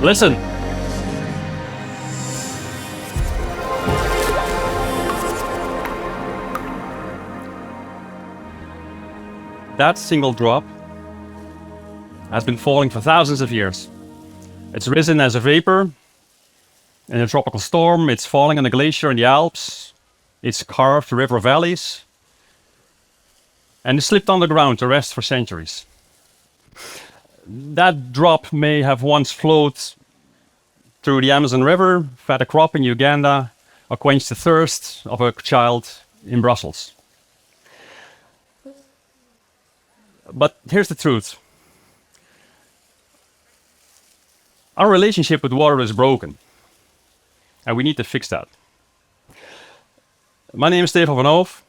Listen. That single drop has been falling for thousands of years. It's risen as a vapor in a tropical storm. It's falling on a glacier in the Alps. It's carved river valleys. And it slipped underground to rest for centuries. That drop may have once flowed through the Amazon River, fed a crop in Uganda, or quenched the thirst of a child in Brussels. But here's the truth. Our relationship with water is broken, and we need to fix that. My name is Stephan van Hoof.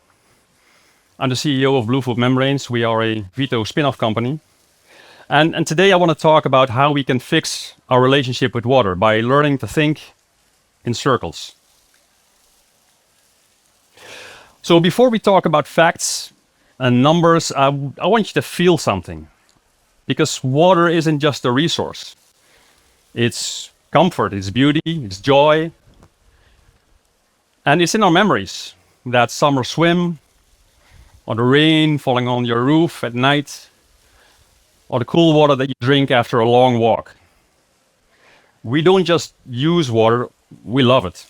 I'm the CEO of Blue Food Membranes. We are a Vito spin-off company. And today I want to talk about how we can fix our relationship with water by learning to think in circles. So before we talk about facts and numbers, I want you to feel something. Because water isn't just a resource. It's comfort, it's beauty, it's joy. And it's in our memories. That summer swim, or the rain falling on your roof at night, or the cool water that you drink after a long walk. We don't just use water, we love it.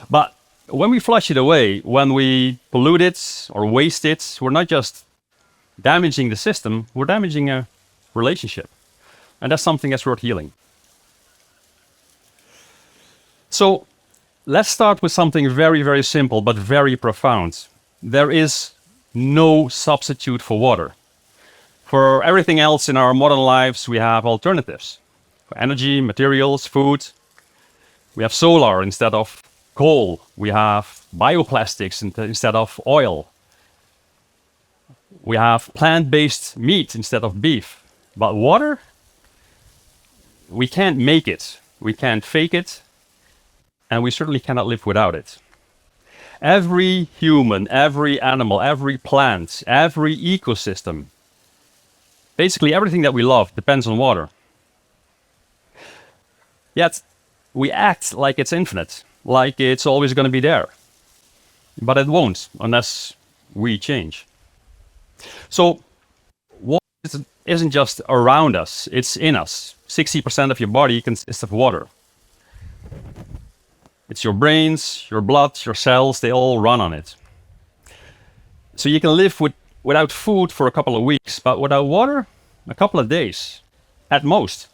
But when we flush it away, when we pollute it or waste it, we're not just damaging the system, we're damaging a relationship. And that's something that's worth healing. So let's start with something very, very simple, but very profound. There is no substitute for water. For everything else in our modern lives, we have alternatives. For energy, materials, food. We have solar instead of coal. We have bioplastics instead of oil. We have plant-based meat instead of beef. But water? We can't make it. We can't fake it. And we certainly cannot live without it. Every human, every animal, every plant, every ecosystem, basically everything that we love depends on water. Yet we act like it's infinite, like it's always going to be there. But it won't unless we change. So water isn't just around us, it's in us. 60% of your body consists of water. It's your brains, your blood, your cells, they all run on it. So you can live without food for a couple of weeks, but without water, a couple of days, at most.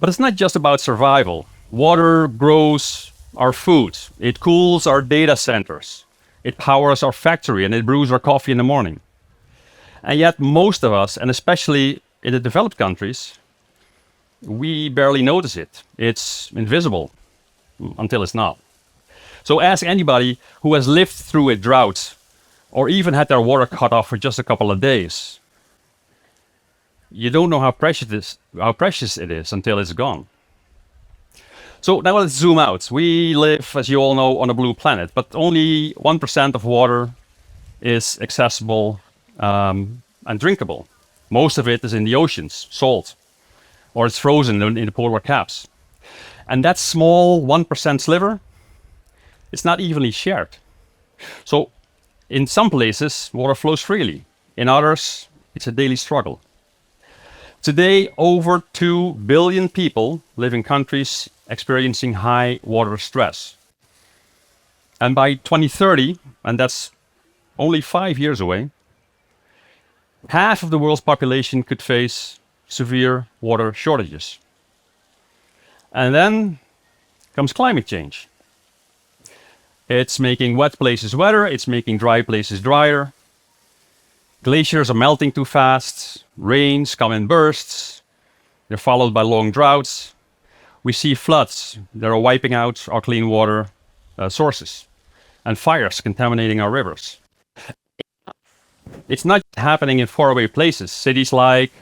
But it's not just about survival. Water grows our food. It cools our data centers. It powers our factory and it brews our coffee in the morning. And yet most of us, and especially in the developed countries, we barely notice it. It's invisible until it's not. So ask anybody who has lived through a drought or even had their water cut off for just a couple of days. You don't know how precious it is until it's gone. So now let's zoom out. We live, as you all know, on a blue planet, but only 1% of water is accessible and drinkable. Most of it is in the oceans, salt, or it's frozen in the polar caps. And that small 1% sliver, it's not evenly shared. So in some places, water flows freely. In others, it's a daily struggle. Today, over 2 billion people live in countries experiencing high water stress. And by 2030, and that's only 5 years away, half of the world's population could face severe water shortages. And then comes climate change. It's making wet places wetter, it's making dry places drier. Glaciers are melting too fast, rains come in bursts, they're followed by long droughts. We see floods that are wiping out our clean water sources, and fires contaminating our rivers. It's not happening in faraway places, cities like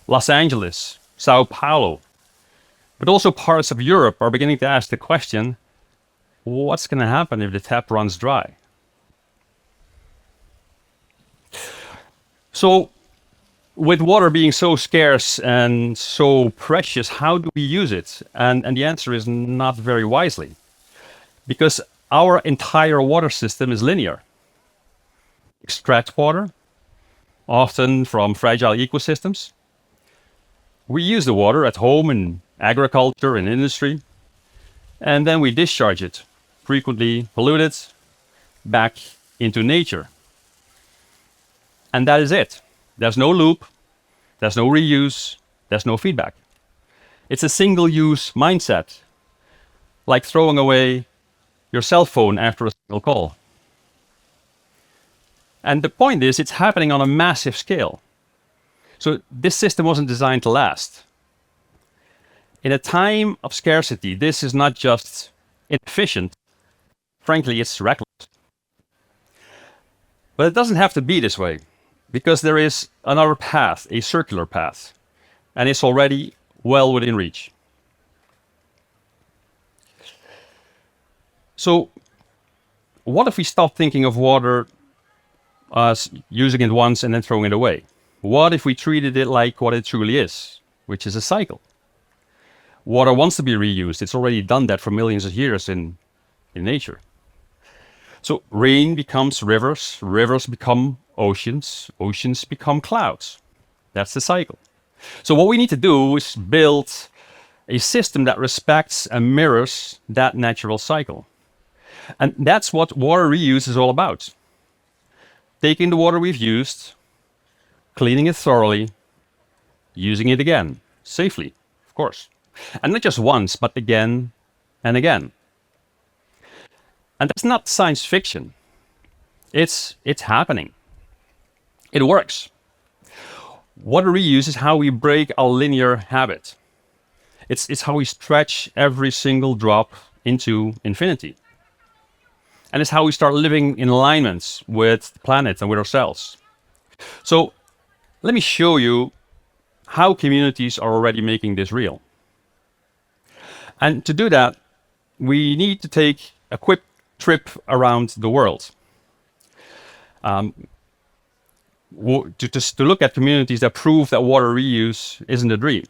Los Angeles, Sao Paulo, but also parts of Europe are beginning to ask the question, what's going to happen if the tap runs dry? So with water being so scarce and so precious, how do we use it? And the answer is not very wisely, because our entire water system is linear. Extract water, often from fragile ecosystems. We use the water at home in agriculture and industry, and then we discharge it, frequently polluted, back into nature. And that is it. There's no loop, there's no reuse, there's no feedback. It's a single-use mindset, like throwing away your cell phone after a single call. And the point is, it's happening on a massive scale. So this system wasn't designed to last. In a time of scarcity, this is not just inefficient, frankly, it's reckless. But it doesn't have to be this way, because there is another path, a circular path, and it's already well within reach. So what if we stop thinking of water as using it once and then throwing it away? What if we treated it like what it truly is, which is a cycle? Water wants to be reused. It's already done that for millions of years in nature. So rain becomes rivers, rivers become oceans, oceans become clouds. That's the cycle. So what we need to do is build a system that respects and mirrors that natural cycle. And that's what water reuse is all about. Taking the water we've used, cleaning it thoroughly, using it again, safely, of course. And not just once, but again and again. And that's not science fiction. It's happening. It works. Water reuse is how we break our linear habit. It's how we stretch every single drop into infinity. And it's how we start living in alignment with the planet and with ourselves. So let me show you how communities are already making this real. And to do that, we need to take a quick trip around the world. To look at communities that prove that water reuse isn't a dream.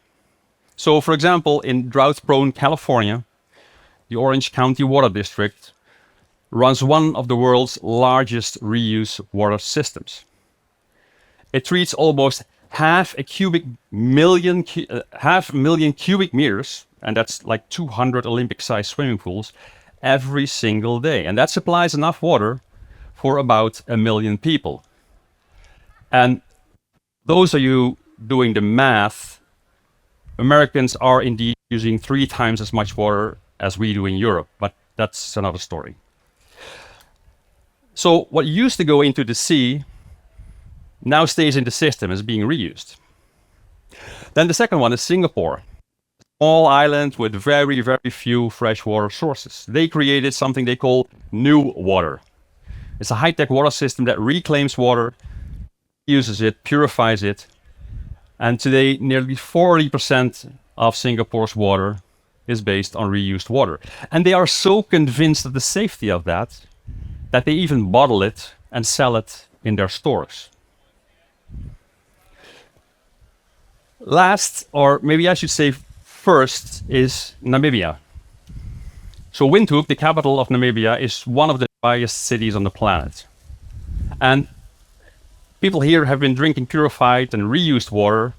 So for example, in drought-prone California, the Orange County Water District runs one of the world's largest reuse water systems. It treats almost half a million cubic meters, and that's like 200 Olympic-sized swimming pools, every single day. And that supplies enough water for about 1 million people. And those of you doing the math, Americans are indeed using 3 times as much water as we do in Europe, but that's another story. So what used to go into the sea now stays in the system, is being reused. Then the second one is Singapore. Small island with very, very few freshwater sources. They created something they call New Water. It's a high-tech water system that reclaims water, uses it, purifies it, and today nearly 40% of Singapore's water is based on reused water. And they are so convinced of the safety of that they even bottle it and sell it in their stores. Last, or maybe I should say first, is Namibia. So Windhoek, the capital of Namibia, is one of the driest cities on the planet. And people here have been drinking purified and reused water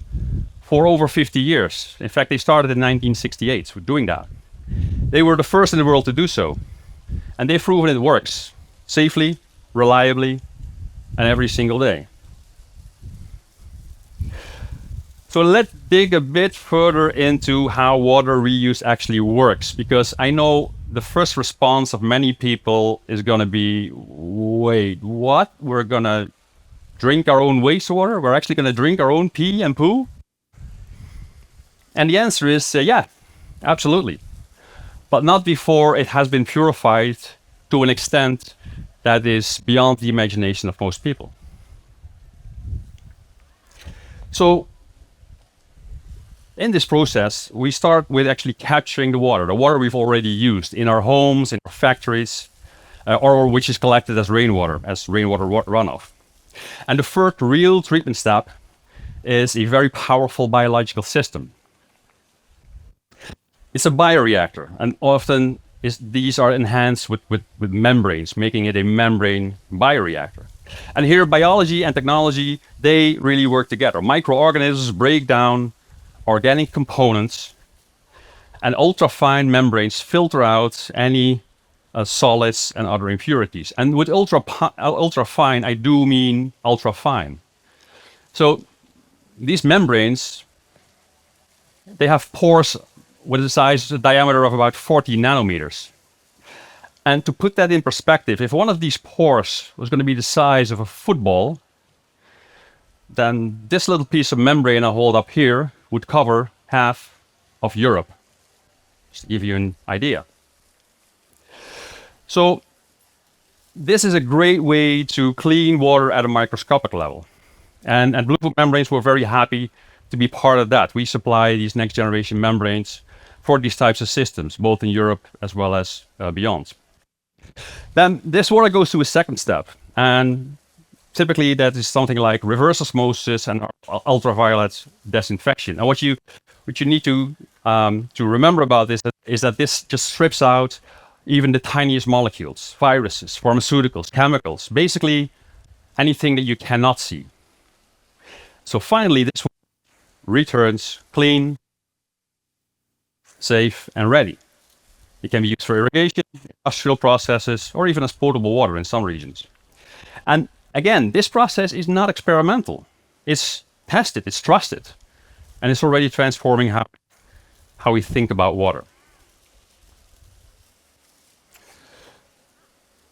for over 50 years. In fact, they started in 1968 with doing that. They were the first in the world to do so. And they've proven it works safely, reliably, and every single day. So let's dig a bit further into how water reuse actually works, because I know the first response of many people is going to be, wait, what? We're going to drink our own wastewater? We're actually going to drink our own pee and poo? And the answer is yeah, absolutely. But not before it has been purified to an extent that is beyond the imagination of most people. So in this process, we start with actually capturing the water we've already used in our homes, in our factories, or which is collected as rainwater runoff. And the first real treatment step is a very powerful biological system. It's a bioreactor, and often these are enhanced with membranes, making it a membrane bioreactor. And here, biology and technology, they really work together. Microorganisms break down organic components, and ultrafine membranes filter out any solids and other impurities. And with ultrafine, I do mean ultrafine. So these membranes, they have pores with a diameter of about 40 nanometers. And to put that in perspective, if one of these pores was going to be the size of a football, then this little piece of membrane I hold up here would cover half of Europe, just to give you an idea. So this is a great way to clean water at a microscopic level. And Bluefoot membranes were very happy to be part of that. We supply these next generation membranes for these types of systems, both in Europe as well as beyond. Then this water goes to a second step, and typically that is something like reverse osmosis and ultraviolet disinfection. And what you need to remember about this is that this just strips out even the tiniest molecules, viruses, pharmaceuticals, chemicals, basically anything that you cannot see. So finally, this returns clean, safe, and ready. It can be used for irrigation, industrial processes, or even as potable water in some regions. And again, this process is not experimental. It's tested, it's trusted, and it's already transforming how we think about water.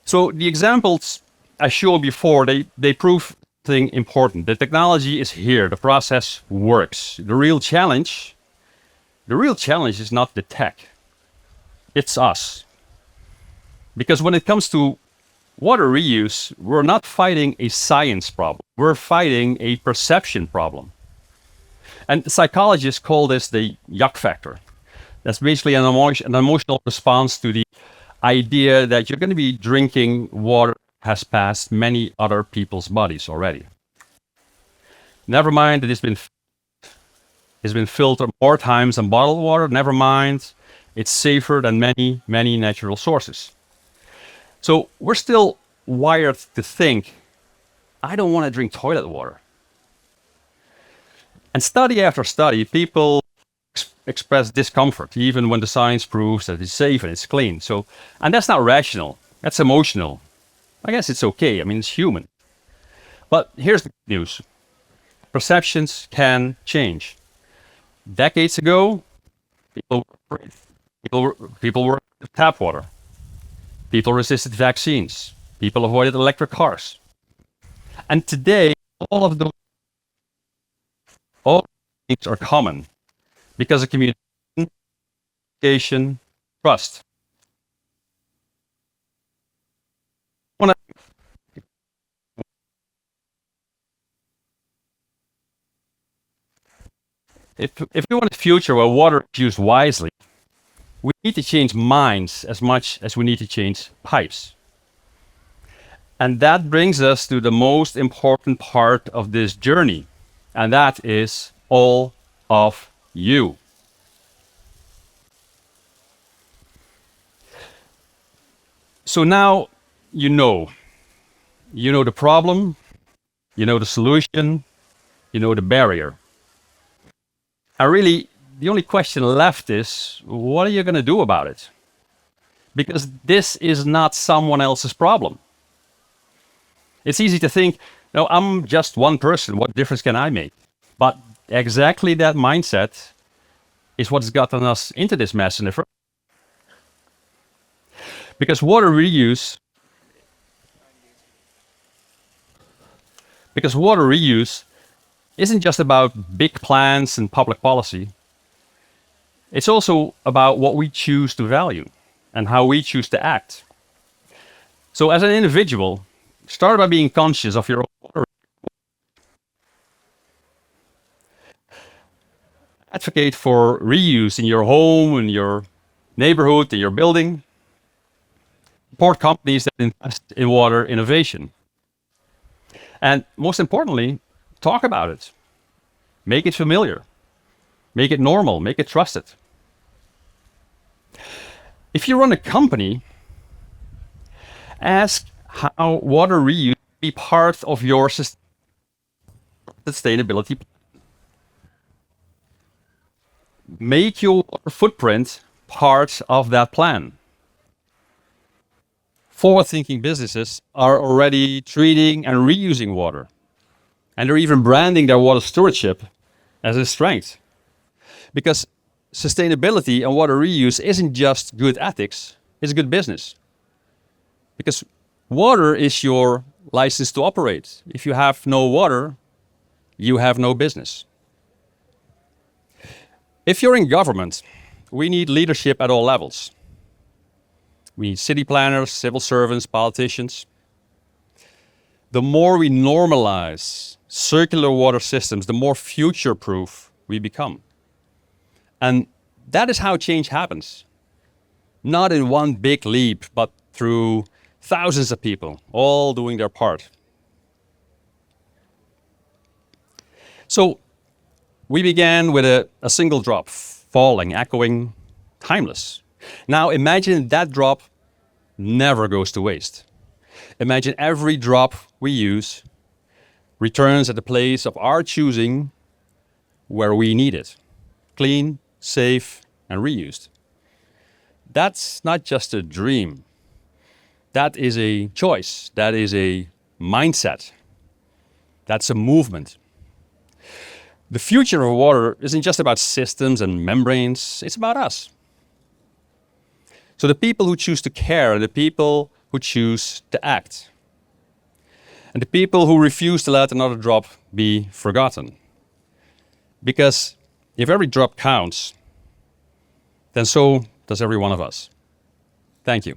So the examples I showed before, they prove something important. The technology is here, the process works. The real challenge is not the tech. It's us. Because when it comes to water reuse, we're not fighting a science problem. We're fighting a perception problem. And psychologists call this the yuck factor. That's basically an emotional response to the idea that you're going to be drinking water has passed many other people's bodies already. Never mind that it's been filtered more times than bottled water. Never mind, it's safer than many, many natural sources. So we're still wired to think, I don't want to drink toilet water. And study after study, people express discomfort, even when the science proves that it's safe and it's clean. And that's not rational, that's emotional. I guess it's okay, I mean, it's human. But here's the good news. Perceptions can change. Decades ago, people were tap water. People resisted vaccines. People avoided electric cars. And today, all of those things are common because of communication, trust. If we want a future where water is used wisely, we need to change minds as much as we need to change pipes. And that brings us to the most important part of this journey, and that is all of you. So now you know the problem, you know the solution, you know the barrier. And really, the only question left is, what are you going to do about it? Because this is not someone else's problem. It's easy to think, no, I'm just one person. What difference can I make? But exactly that mindset is what's gotten us into this mess in the first place. Because water reuse isn't just about big plans and public policy. It's also about what we choose to value and how we choose to act. So as an individual, start by being conscious of your own water. Advocate for reuse in your home, in your neighborhood, in your building. Support companies that invest in water innovation. And most importantly, talk about it. Make it familiar. Make it normal. Make it trusted. If you run a company, ask how water reuse be part of your sustainability. Make your water footprint part of that plan. Forward-thinking businesses are already treating and reusing water. And they're even branding their water stewardship as a strength. Because sustainability and water reuse isn't just good ethics, it's good business. Because water is your license to operate. If you have no water, you have no business. If you're in government, we need leadership at all levels. We need city planners, civil servants, politicians. The more we normalize circular water systems, the more future-proof we become. And that is how change happens. Not in one big leap, but through thousands of people, all doing their part. So we began with a single drop, falling, echoing, timeless. Now imagine that drop never goes to waste. Imagine every drop we use returns at the place of our choosing where we need it. Clean, safe, and reused. That's not just a dream. That is a choice. That is a mindset. That's a movement. The future of water isn't just about systems and membranes, it's about us. So the people who choose to care are the people who choose to act. And the people who refuse to let another drop be forgotten. Because if every drop counts, then so does every one of us. Thank you.